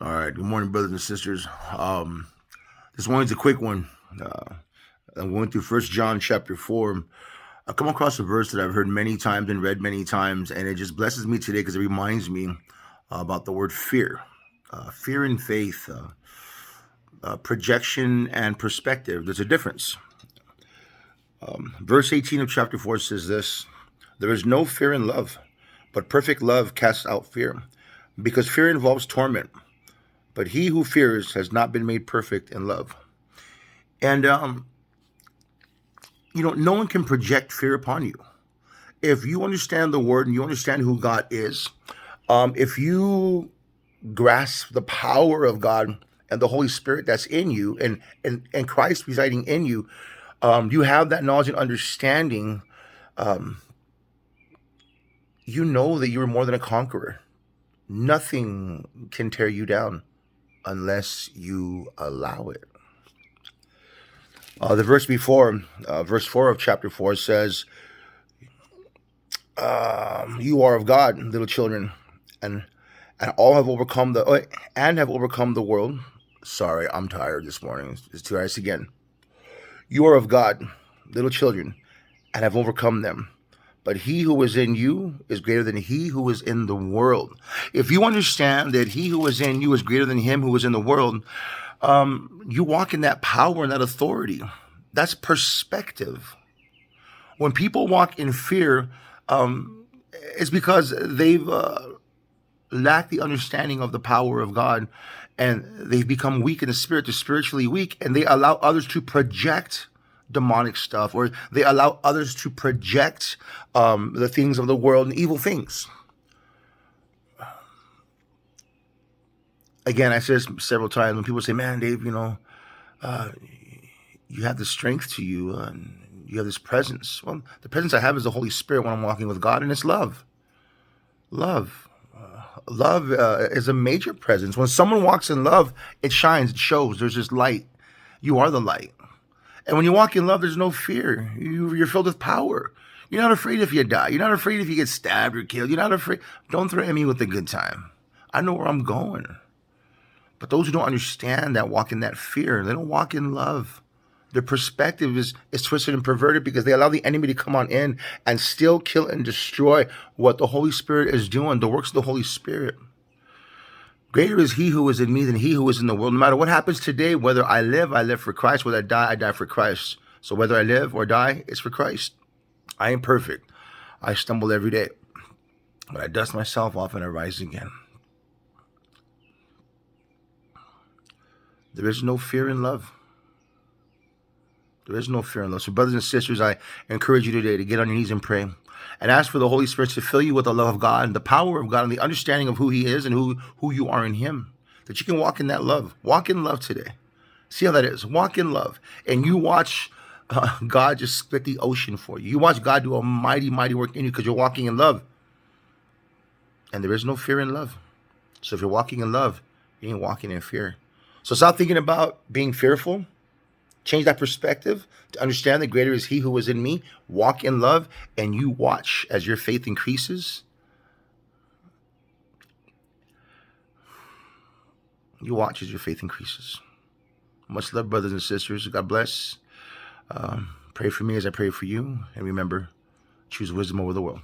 All right. Good morning, brothers and sisters. This one's a quick one. I'm going through First John chapter 4. I come across a verse that I've heard many times and read many times, and it just blesses me today because it reminds me about the word fear. Fear and faith, projection and perspective. There's a difference. Verse 18 of chapter 4 says this: There is no fear in love, but perfect love casts out fear, because fear involves torment. But he who fears has not been made perfect in love. And, no one can project fear upon you. If you understand the word and you understand who God is, if you grasp the power of God and the Holy Spirit that's in you and Christ residing in you, you have that knowledge and understanding. Um, you know that you're more than a conqueror. Nothing can tear you down unless you allow it. The verse before, verse 4 of chapter 4 says, You are of God, little children, and all have overcome the world. Sorry, I'm tired this morning. It's too ice again. You are of God, little children, and have overcome them. But he who is in you is greater than he who is in the world. If you understand that he who is in you is greater than him who is in the world, you walk in that power and that authority. That's perspective. When people walk in fear, it's because they've lacked the understanding of the power of God, and they've become weak in the spirit. They're spiritually weak, and they allow others to project demonic stuff, or they allow others to project the things of the world and evil things. Again, I said this several times when people say, "Man, Dave, you have the strength to you, and you have this presence." Well, the presence I have is the Holy Spirit when I'm walking with God, and it's love. Love. Love is a major presence. When someone walks in love, it shines, it shows. There's this light. You are the light. And when you walk in love, there's no fear. You're filled with power. You're not afraid if you die. You're not afraid if you get stabbed or killed. You're not afraid. Don't threaten me with a good time. I know where I'm going. But those who don't understand that walk in that fear. They don't walk in love. Their perspective is twisted and perverted because they allow the enemy to come on in and steal, kill, and destroy what the Holy Spirit is doing, the works of the Holy Spirit. Greater is he who is in me than he who is in the world. No matter what happens today, whether I live for Christ. Whether I die for Christ. So whether I live or die, it's for Christ. I am perfect. I stumble every day. But I dust myself off and I rise again. There is no fear in love. There is no fear in love. So brothers and sisters, I encourage you today to get on your knees and pray and ask for the Holy Spirit to fill you with the love of God and the power of God and the understanding of who he is and who you are in him, that you can walk in that love. Walk in love today. See how that is. Walk in love. And you watch God just split the ocean for you. You watch God do a mighty, mighty work in you because you're walking in love. And there is no fear in love. So if you're walking in love, you ain't walking in fear. So stop thinking about being fearful. Change that perspective to understand that greater is he who is in me. Walk in love, and you watch as your faith increases. You watch as your faith increases. Much love, brothers and sisters. God bless. Pray for me as I pray for you. And remember, choose wisdom over the world.